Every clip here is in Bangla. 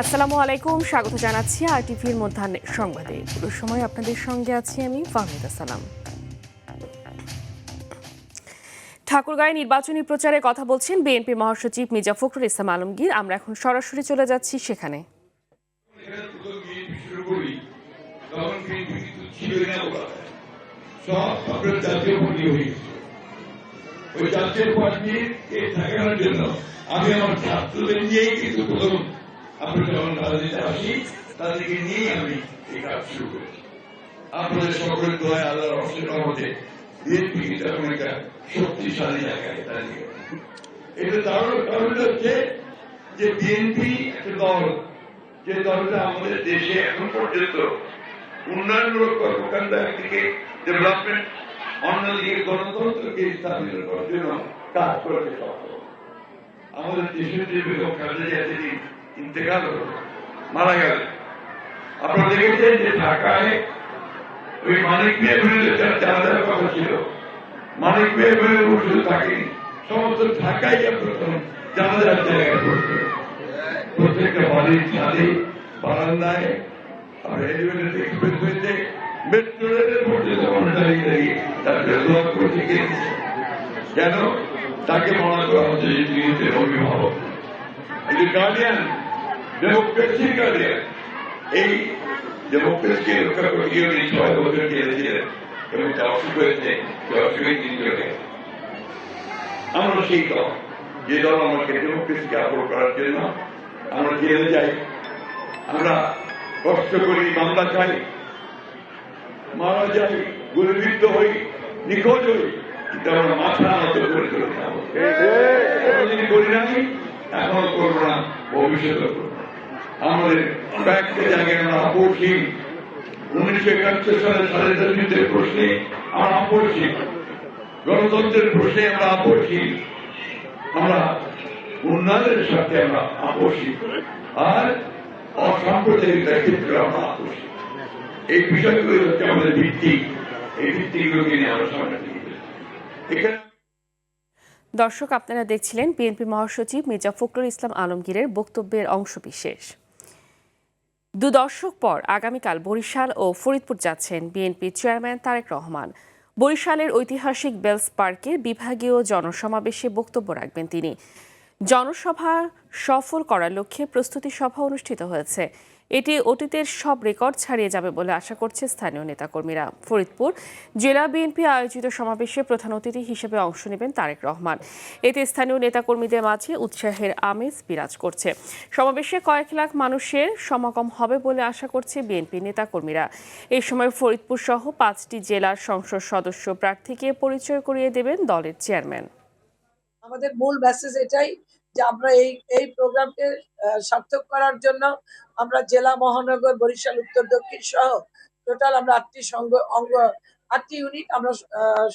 আসসালামু আলাইকুম, স্বাগত জানাচ্ছি আরটিভির মধ্যাহ্নের সংবাদে। পুরো সময় আপনাদের সঙ্গে আছি আমি ফাহমিদা সালাম। ঠাকুরগাঁয়ে নির্বাচনী প্রচারে কথা বলছেন বিএনপি মহাসচিব মির্জা ফখরুল ইসলাম আলমগীর। আমরা এখন সরাসরি চলে যাচ্ছি সেখানে। আমি আমার ছাত্রদের নিয়েই কিন্তু প্রথম আমরা যখন রাজনীতিতে আসি তাদেরকে নিয়েই আমি এই কাজ শুরু করেছি। আপনাদের সকলের দোয়া আল্লাহর অশেষ রহমতে বিএনপি কিন্তু এখন একটা শক্তিশালী জায়গায় দাঁড়িয়ে। এটা দাঁড়ানোর কারণ হচ্ছে যে বিএনপি একটা দল, যে দলটা আমাদের দেশে এখন পর্যন্ত উন্নয়নমূলক কর্মকাণ্ড একদিকে ডেভেলপমেন্ট, অন্যদিকে গণতন্ত্রকে স্থাপিত করার জন্য কাজ করতে সক্ষম। আমাদের দেশের যে বেগম খালেদা জিয়া যেদিন ইন্তেকাল হল, মারা গেল, আপনারা দেখেছেন যে ঢাকায় ওই মানিক মিয়া বিরুদ্ধে জানাজার কথা ছিল, মানিক মিয়া বিরুদ্ধে শুধু থাকেনি, সমস্ত ঢাকায় প্রথম জানাজার জায়গায় পড়ত। প্রত্যেকটা বাড়ির ছাদে, বারান্দায়, আর এলিভেটেড এক্সপ্রেসওয়েতে, মেট্রো রেলের পর্যন্ত মানুষ দাঁড়িয়ে দাঁড়িয়ে তাকে দোয়া করতে গিয়েছে। কেন? তাকে মনে করা হচ্ছে যে তিনি অভিভাবক, গার্ডিয়ান, ডেমোক্রেসির গার্ডিয়ান। এই ডেমোক্রেসিকে রক্ষা করতে গিয়ে উনি 6 বছর জেলেছিলেন এবং তা অসুখ হয়েছে, অসুখে তিনি চলে গেছেন। আমরা সেই দল, যে দল আমাকে ডেমোক্রেসিকে আপন করার জন্য আমরা জেলে যাই, আমরা কষ্ট করি, মামলা চাই, মারা যাই, গুলিবিদ্ধ হই, নিখোঁজ হই, কিন্তু আমরা মাথা নত করে চলে যাবো। কোনদিন করি নাই, এখনো করবো না, ভবিষ্যতে করবো। আমাদের কয়েকটা জায়গায় আমরা আপসহীন। 1971 সালে স্বাধীনতা যুদ্ধের প্রশ্নে আমরা আপসহীন, গণতন্ত্রের প্রশ্নে আমরা আপসহীন, আমরা উন্নয়নের সাথে আমরা আপসহীন, আর অসাম্প্রদায়িকতার ক্ষেত্রে আমরা আপসহীন। এই বিষয়গুলো হচ্ছে আমাদের ভিত্তি। এই ভিত্তিগুলোকে নিয়ে আমরা সামনে দিকে এখানে। দর্শক, আপনারা দেখছিলেন বিএনপি মহাসচিব মির্জা ফখরুল ইসলাম আলমগীরের বক্তব্যের অংশবিশেষ। 2 দশক পর আগামীকাল বরিশাল ও ফরিদপুর যাচ্ছেন বিএনপি চেয়ারম্যান তারেক রহমান। বরিশালের ঐতিহাসিক বেলস পার্কে বিভাগীয় জনসমাবেশে বক্তব্য রাখবেন তিনি। জনসভা সফল করার লক্ষ্যে প্রস্তুতি সভা অনুষ্ঠিত হয়েছে। এটি অতীতের সব রেকর্ড ছাড়িয়ে যাবে বলে আশা করছে স্থানীয় নেতাকর্মীরা। ফরিদপুর জেলা বিএনপি আয়োজিত সমাবেশে প্রধান অতিথি হিসেবে অংশ নেবেন তারেক রহমান। এতে স্থানীয় নেতাকর্মীদের মাঝে উৎসাহের আমেজ বিরাজ করছে। সমাবেশে কয়েক লাখ মানুষের সমাগম হবে বলে আশা করছে বিএনপি নেতাকর্মীরা। এই সময় ফরিদপুর সহ 5টি জেলার সংসদ সদস্য প্রার্থীকে পরিচয় করিয়ে দেবেন দলের চেয়ারম্যান। আমাদের মূল মেসেজ এটাই যে আমরা এই প্রোগ্রামকে সার্থক করার জন্য আমরা জেলা, মহানগর, বরিশাল, উত্তর, দক্ষিণ সহ টোটাল আমরা 8টি ইউনিট আমরা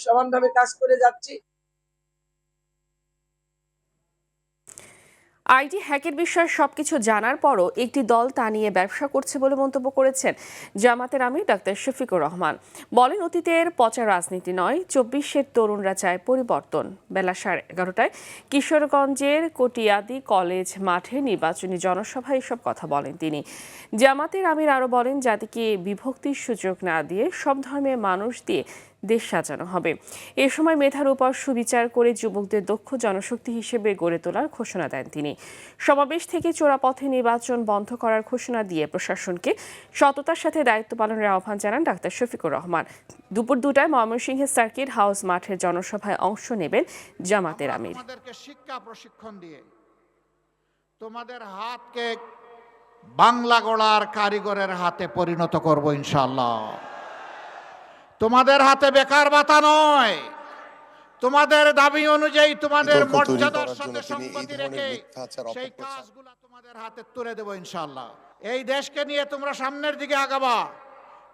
সমানভাবে কাজ করে যাচ্ছি। আইটি হ্যাকের বিষয়ে সবকিছু জানার পরও একটি দল তা নিয়ে ব্যবসা করছে বলে মন্তব্য করেছেন জামাতের আমির ডাক্তার শফিকুর রহমান। বলেন, অতীতের পচা রাজনীতি নয়, 24-এর তরুণরা চায় পরিবর্তন। বেলা 11:30টায় কিশোরগঞ্জের কটিয়াদি কলেজ মাঠে নির্বাচনী জনসভায় এসব কথা বলেন তিনি। জামাতের আমির আরও বলেন, জাতিকে বিভক্তির সুযোগ না দিয়ে সব ধর্মের মানুষ দিয়ে দেশ সাজানো হবে। এ সময় মেধার উপর সুবিচার করে যুবকদের দক্ষ জনশক্তি হিসেবে গড়ে তোলার ঘোষণা দেন তিনি। সমাবেশ থেকে চোরাপথে নির্বাচন বন্ধ করার ঘোষণা দিয়ে প্রশাসনকে সততার সাথে দায়িত্ব পালনের আহ্বান জানান ডাক্তার শফিকুর রহমান। দুপুর 2টায় ময়মনসিংহের সার্কিট হাউস মাঠের জনসভায় অংশ নেবেন জামাতের আমির। আমাদেরকে শিক্ষা প্রশিক্ষণ দিয়ে তোমাদের হাতকে বাংলা গড়ার কারিগরের হাতে পরিণত করব ইনশাআল্লাহ। তোমাদের হাতে বেকার ভাতা নয়, তোমাদের দাবি অনুযায়ী তোমাদের মর্যাদার সাথে সঙ্গতি রেখে সেই কাজগুলো তোমাদের হাতে তুলে দেব ইনশাআল্লাহ। এই দেশকে নিয়ে তোমরা সামনের দিকে আগাবা,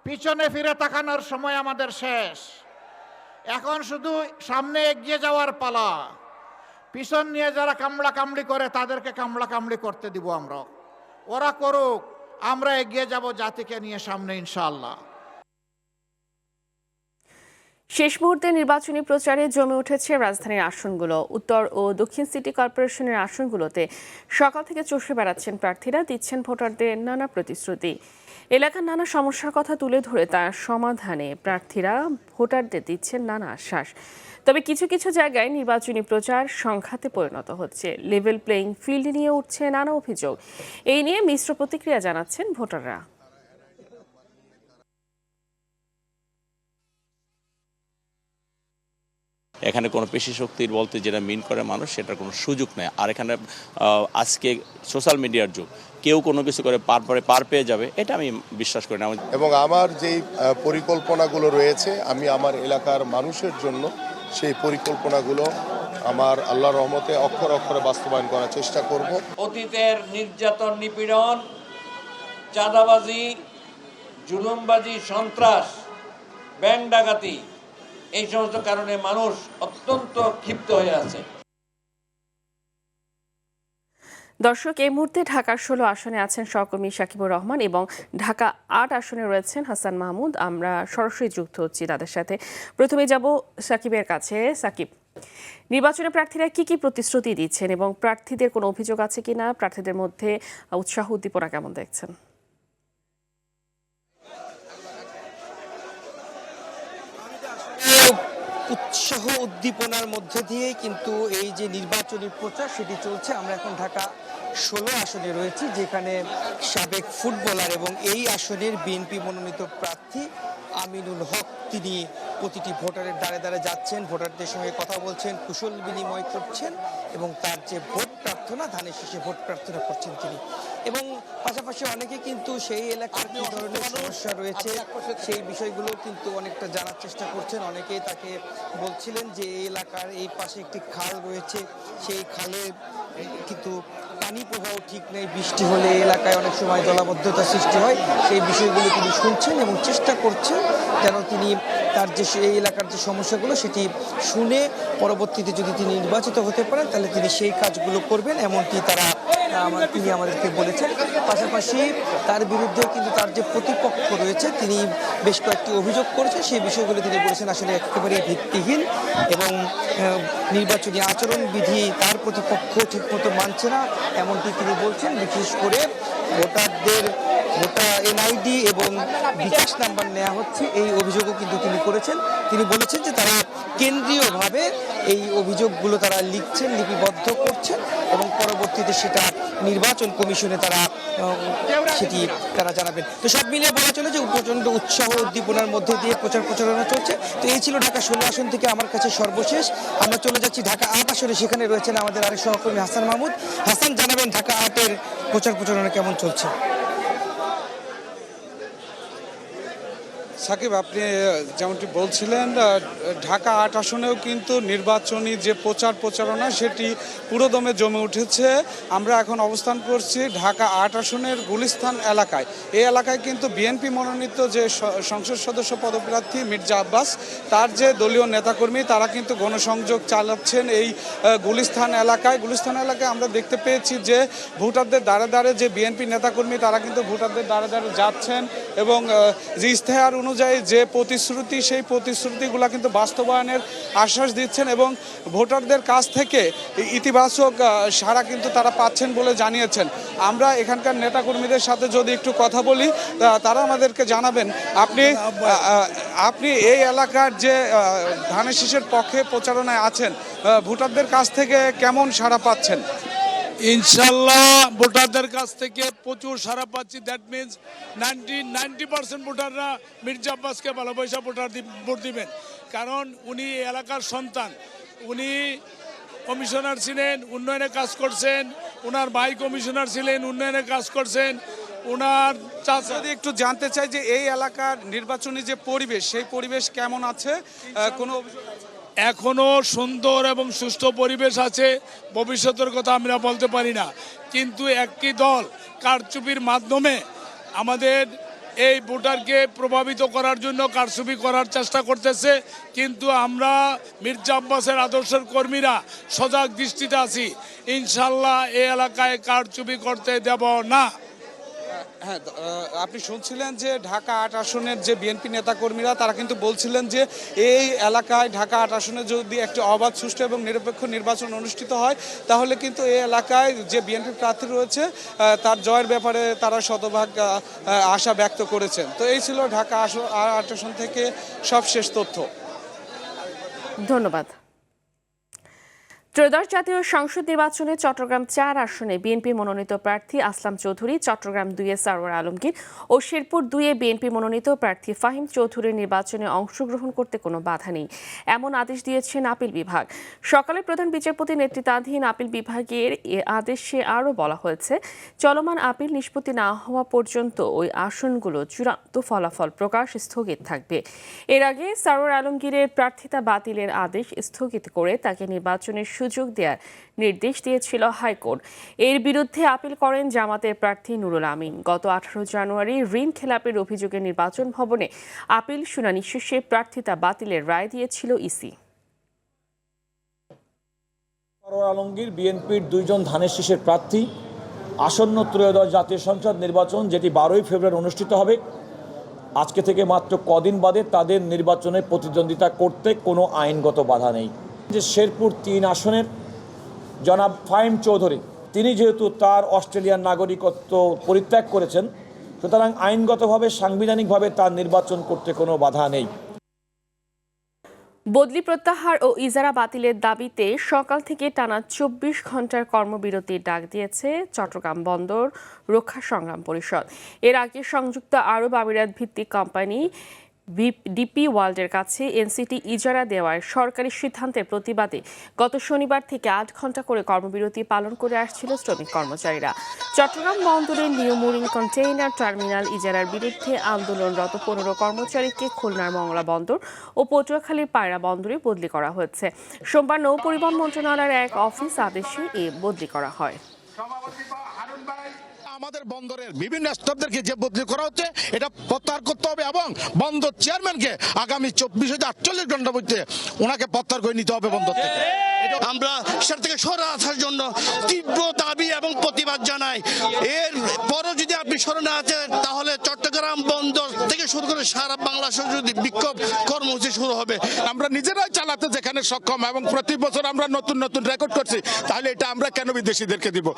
পিছনে ফিরে তাকানোর সময় আমাদের শেষ। এখন শুধু সামনে এগিয়ে যাওয়ার পালা। পিছন নিয়ে যারা কামড়া কামড়ি করে তাদেরকে কামড়া কামড়ি করতে দিব আমরা। ওরা করুক, আমরা এগিয়ে যাব জাতিকে নিয়ে সামনে ইনশাআল্লাহ। শেষ মুহূর্তে নির্বাচনী প্রচারে জমে উঠেছে রাজধানীর আসনগুলো। উত্তর ও দক্ষিণ সিটি কর্পোরেশনের আসনগুলোতে সকাল থেকে চষে বেড়াচ্ছেন প্রার্থীরা, দিচ্ছেন ভোটারদের নানা প্রতিশ্রুতি। এলাকার নানা সমস্যার কথা তুলে ধরে তার সমাধানে প্রার্থীরা ভোটারদের দিচ্ছেন নানা আশ্বাস। তবে কিছু কিছু জায়গায় নির্বাচনী প্রচার সংঘাতে পরিণত হচ্ছে। লেভেল প্লেইং ফিল্ড নিয়ে উঠছে নানা অভিযোগ। এই নিয়ে মিশ্র প্রতিক্রিয়া জানাচ্ছেন ভোটাররা। এখানে কোনো পেশি শক্তির বলতে যেটা মিন করে মানুষ, সেটার কোনো সুযোগ নেই। আর এখানে আজকে সোশ্যাল মিডিয়ার যুগ, কেউ কোনো কিছু করে পার পেয়ে যাবে, এটা আমি বিশ্বাস করি না। এবং আমার যেই পরিকল্পনাগুলো রয়েছে, আমি আমার এলাকার মানুষের জন্য সেই পরিকল্পনাগুলো আমার আল্লাহর রহমতে অক্ষরে অক্ষরে বাস্তবায়ন করার চেষ্টা করব। অতীতের নির্যাতন, নিপীড়ন, চাঁদাবাজি, জুলুমবাজি, সন্ত্রাস, ব্যাংক ডাকাতি, এই সমস্ত কারণে মানুষ অত্যন্ত ক্ষিপ্ত হয়ে আছে। দর্শক, এই মুহূর্তে ঢাকার 16 আসনে আছেন সহকর্মী সাকিবুর রহমান এবং ঢাকা 8 আসনে রয়েছেন হাসান মাহমুদ। আমরা সরাসরি যুক্ত হচ্ছি তাদের সাথে। প্রথমে যাব সাকিবের কাছে। সাকিব, নির্বাচনে প্রার্থীরা কি কি প্রতিশ্রুতি দিচ্ছেন এবং প্রার্থীদের কোনো অভিযোগ আছে কিনা? প্রার্থীদের মধ্যে উৎসাহ উদ্দীপনা কেমন দেখছেন? উৎসাহ উদ্দীপনার মধ্যে দিয়ে কিন্তু এই যে নির্বাচনী প্রচার সেটি চলছে। আমরা এখন ঢাকা 16 আসনে রয়েছি, যেখানে সাবেক ফুটবলার এবং এই আসনের বিএনপি মনোনীত প্রার্থী আমিনুল হক তিনি প্রতিটি ভোটারের দ্বারে দ্বারে যাচ্ছেন, ভোটারদের সঙ্গে কথা বলছেন, কুশল বিনিময় করছেন এবং তার যে ভোট প্রার্থনা, ধানের শীষে ভোট প্রার্থনা করছেন তিনি। এবং পাশাপাশি অনেকে কিন্তু সেই এলাকার কি ধরনের সমস্যা রয়েছে সেই বিষয়গুলো কিন্তু অনেকটা জানার চেষ্টা করছেন। অনেকেই তাকে বলছিলেন যে এই এলাকার এই পাশে একটি খাল রয়েছে, সেই খালে কিন্তু পানি প্রবাহ ঠিক নেই, বৃষ্টি হলে এলাকায় অনেক সময় জলাবদ্ধতা সৃষ্টি হয়। সেই বিষয়গুলো তিনি শুনছেন এবং চেষ্টা করছেন যেন তিনি তার যে এই এলাকার যে সমস্যাগুলো সেটি শুনে পরবর্তীতে যদি তিনি নির্বাচিত হতে পারেন তাহলে তিনি সেই কাজগুলো করবেন, এমনকি তিনি আমাদেরকে বলেছেন। পাশাপাশি তার বিরুদ্ধে কিন্তু তার যে প্রতিপক্ষ রয়েছে তিনি বেশ কয়েকটি অভিযোগ করেছেন, সেই বিষয়গুলো তিনি বলেছেন আসলে একেবারেই ভিত্তিহীন এবং নির্বাচনী আচরণবিধি তার প্রতিপক্ষ ঠিকমতো মানছে না, এমনটি তিনি বলছেন। বিশেষ করে ভোটারদের ভোটার এনআইডি এবং বিকাশ নাম্বার নেওয়া হচ্ছে, এই অভিযোগও কিন্তু তিনি করেছেন। তিনি বলেছেন যে তারা কেন্দ্রীয়ভাবে এই অভিযোগগুলো তারা লিখছেন, লিপিবদ্ধ করছেন এবং পরবর্তীতে সেটা নির্বাচন কমিশনে সেটি তারা জানাবেন। তো সব মিলিয়ে বলা চলে যে প্রচণ্ড উৎসাহ উদ্দীপনার মধ্যে দিয়ে প্রচারণা চলছে। তো এই ছিল ঢাকা 16 আসন থেকে আমার কাছে সর্বশেষ। আমরা চলে যাচ্ছি ঢাকা 8 আসনে, সেখানে রয়েছেন আমাদের আরেক সহকর্মী হাসান মাহমুদ। হাসান, জানাবেন ঢাকা 8-এর প্রচারণা কেমন চলছে? সাকিব, আপনি যেমনটি বলছিলেন, ঢাকা 8 আসনেও কিন্তু নির্বাচনী যে প্রচারণা সেটি পুরোদমে জমে উঠেছে। আমরা এখন অবস্থান করছি ঢাকা 8 আসনের গুলিস্তান এলাকায়। এই এলাকায় কিন্তু বিএনপি মনোনীত যে সংসদ সদস্য পদপ্রার্থী মির্জা আব্বাস, তার যে দলীয় নেতাকর্মী তারা কিন্তু গণসংযোগ চালাচ্ছেন এই গুলিস্তান এলাকায়। আমরা দেখতে পেয়েছি যে ভোটারদের দ্বারে দ্বারে যে বিএনপি নেতাকর্মী তারা কিন্তু ভোটারদের দ্বারে দ্বারে যাচ্ছেন এবং যে ইশতেহার অনুযায়ী যে প্রতিশ্রুতি, সেই প্রতিশ্রুতিগুলো কিন্তু বাস্তবায়নের আশ্বাস দিচ্ছেন এবং ভোটারদের কাছ থেকে ইতিবাচক সাড়া কিন্তু তারা পাচ্ছেন বলে জানিয়েছেন। আমরা এখানকার নেতাকর্মীদের সাথে যদি একটু কথা বলি, তারা আমাদেরকে জানাবেন আপনি এই এলাকার যে ধানের শীষের পক্ষে প্রচারণায় আছেন, ভোটারদের কাছ থেকে কেমন সাড়া পাচ্ছেন? ইনশাল্লাহ ভোটারদের কাছ থেকে প্রচুর সাড়া পাচ্ছি। দ্যাট মিনস 90% ভোটাররা মির্জা আব্বাসকে ভালোবাসা ভোট দিবেন, কারণ উনি এলাকার সন্তান। উনি কমিশনার ছিলেন, উন্নয়নে কাজ করছেন। ওনার ভাই কমিশনার ছিলেন, উন্নয়নে কাজ করছেন। ওনার যদি একটু জানতে চাই যে এই এলাকার নির্বাচনী যে পরিবেশ, সেই পরিবেশ কেমন আছে? কোনো এখনো সুন্দর এবং সুষ্ঠু পরিবেশ আছে। ভবিষ্যতের কথা আমরা বলতে পারি না, কিন্তু একটি দল কারচুপির মাধ্যমে আমাদের এই ভোটারকে প্রভাবিত করার জন্য কারচুপি করার চেষ্টা করতেছে। কিন্তু আমরা মির্জা আব্বাসের আদর্শের কর্মীরা সজাগ দৃষ্টিতে আছি। ইনশাল্লাহ এই এলাকায় কারচুপি করতে দেব না। হ্যাঁ, আপনি শুনছিলেন যে ঢাকা ৮ আসনের যে বিএনপি নেতাকর্মীরা তারা কিন্তু বলছিলেন যে এই এলাকায় ঢাকা ৮ আসনে যদি একটি অবাধ, সুষ্ঠু এবং নিরপেক্ষ নির্বাচন অনুষ্ঠিত হয় তাহলে কিন্তু এই এলাকায় যে বিএনপি প্রার্থী রয়েছে তার জয়ের ব্যাপারে তারা শতভাগ আশা ব্যক্ত করেছেন। তো এই ছিল ঢাকা ৮ আসন থেকে সবশেষ তথ্য। ধন্যবাদ। ত্রয়োদশ জাতীয় সংসদ নির্বাচনে চট্টগ্রাম ৪ আসনে বিএনপি মনোনীত প্রার্থী আসলাম চৌধুরী, চট্টগ্রাম ২-এ সারওয়ার আলমগীর ও শেরপুর ২-এ বিএনপি মনোনীত প্রার্থী ফাহিম চৌধুরীর নির্বাচনে অংশগ্রহণ করতে কোনো বাধা নেই, এমন আদেশ দিয়েছেন আপিল বিভাগ। সকালে প্রধান বিচারপতি নেতৃত্বাধীন আপিল বিভাগের এ আদেশে আরও বলা হয়েছে, চলমান আপিল নিষ্পত্তি না হওয়া পর্যন্ত ওই আসনগুলো চূড়ান্ত ফলাফল প্রকাশ স্থগিত থাকবে। এর আগে সারওয়ার আলমগীরের প্রার্থিতা বাতিলের আদেশ স্থগিত করে তাকে নির্বাচনের সুযোগ দেওয়ার নির্দেশ দিয়েছিল হাইকোর্ট। এর বিরুদ্ধে আপিল করেন জামাতের প্রার্থী নুরুল আমিন। গত ১৮ জানুয়ারি ঋণ খেলাপের অভিযোগে নির্বাচন ভবনে আপিল শুনানি শেষে প্রার্থিতা বাতিলের রায় দিয়েছিল ইসি। সারওয়ার আলমগীর বিএনপির ২ জন ধানের শীষের প্রার্থী। আসন্ন ত্রয়োদশ জাতীয় সংসদ নির্বাচন যেটি ১২ই ফেব্রুয়ারি অনুষ্ঠিত হবে, আজকে থেকে মাত্র কদিন বাদে তাদের নির্বাচনে প্রতিদ্বন্দ্বিতা করতে কোনো আইনগত বাধা নেই। যে শেরপুর ৩ আসনের জনাব ফাহিম চৌধুরী, তিনি যেহেতু তার অস্ট্রেলিয়ান নাগরিকত্ব পরিত্যাগ করেছেন, সুতরাং আইনগতভাবে সাংবিধানিকভাবে তার নির্বাচন করতে কোনো বাধা নেই। বদলি প্রত্যাহার ও ইজারা বাতিলের দাবিতে সকাল থেকে টানা ২৪ ঘন্টার কর্মবিরতির ডাক দিয়েছে চট্টগ্রাম বন্দর রক্ষা সংগ্রাম পরিষদ। এর আগে সংযুক্ত আরব আমিরাত ভিত্তিক কোম্পানি ডিপি ওয়ার্ল্ডের কাছে এনসিটি ইজারা দেওয়ার সরকারি সিদ্ধান্তের প্রতিবাদে গত শনিবার থেকে ৮ ঘন্টা করে কর্মবিরতি পালন করে আসছিল শ্রমিক কর্মচারীরা। চট্টগ্রাম বন্দরের নিউ মুরিং কন্টেইনার টার্মিনাল ইজারার বিরুদ্ধে আন্দোলনরত ১৫ কর্মচারীকে খুলনার মংলা বন্দর ও পটুয়াখালীর পায়রা বন্দরে বদলি করা হয়েছে। সোমবার নৌ পরিবহন মন্ত্রণালয়ের এক অফিস আদেশে এ বদলি করা হয়। আমাদের বন্দরের বিভিন্ন স্টাফদেরকে যে বদলি করা হচ্ছে এটা প্রত্যাহার করতে হবে এবং বন্দর চেয়ারম্যানকে আগামী ২৪ ঘন্টার মধ্যে ওনাকে প্রত্যাহার করে নিতে হবে বন্দর থেকে। আমরা সেটা থেকে সরে আসার জন্য তীব্র দাবি এবং প্রতিবাদ জানাই। এর পরও যদি আপনি সরে না আছেন তাহলে চট্টগ্রাম বন্দর থেকে শুরু করে সারা বাংলাদেশে যদি বিক্ষোভ কর্মসূচি শুরু হবে। আমরা নিজেরাই চালাতে যেখানে সক্ষম এবং প্রতি বছর আমরা নতুন নতুন রেকর্ড করছি, তাহলে এটা আমরা কেন বিদেশিদেরকে দিব?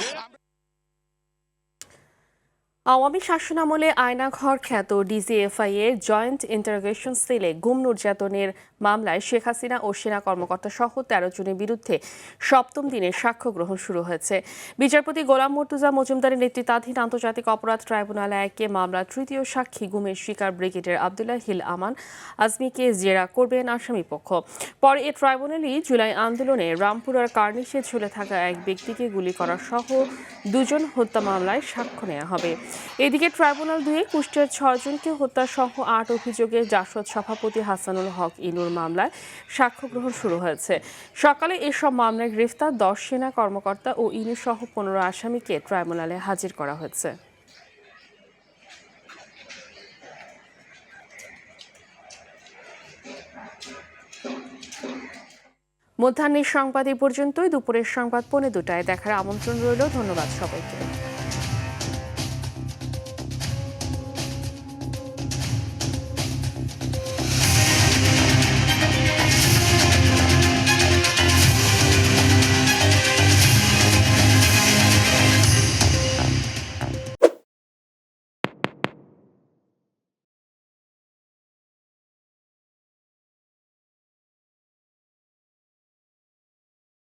আওয়ামী শাসনামলে আয়নাঘর খ্যাত ডিজিএফআই এর জয়েন্ট ইন্টারোগেশন সেলে গুম নির্যাতনের মামলায় শেখ হাসিনা ও সেনা কর্মকর্তা সহ ১৩ জনের বিরুদ্ধে ৭ম দিনের সাক্ষ্য গ্রহণ শুরু হয়েছে। বিচারপতি গোলাম মর্তুজা মজুমদারের নেতৃত্বাধীন আন্তর্জাতিক অপরাধ ট্রাইব্যুনাল ১-এ মামলার তৃতীয় সাক্ষী গুমের শিকার ব্রিগেডিয়ার আবদুল্লাহ হিল আমান আজমিকে জেরা করবেন আসামিপক্ষ। পরে এ ট্রাইব্যুনালই জুলাই আন্দোলনে রামপুরার কার্নিশে ঝুলে থাকা এক ব্যক্তিকে গুলি করা সহ ২ জন হত্যা মামলায় সাক্ষ্য নেওয়া হবে। এদিকে ট্রাইব্যুনাল ২ কুষ্টিয়ার ৬ জনকে হত্যা সহ ৮ অভিযোগে জাসদ সভাপতি হাসানুল হক ইনুর মামলায় সাক্ষ্য গ্রহণ শুরু হয়েছে। সকালে এসব মামলায় গ্রেফতার ১০ সেনা কর্মকর্তা ও ইনু সহ ১৫ আসামিকে ট্রাইব্যুনালে হাজির করা হয়েছে। মধ্যাহ্নের সংবাদ এ পর্যন্তই। দুপুরের সংবাদ ১:২টায় দেখার আমন্ত্রণ রইল। ধন্যবাদ সবাইকে।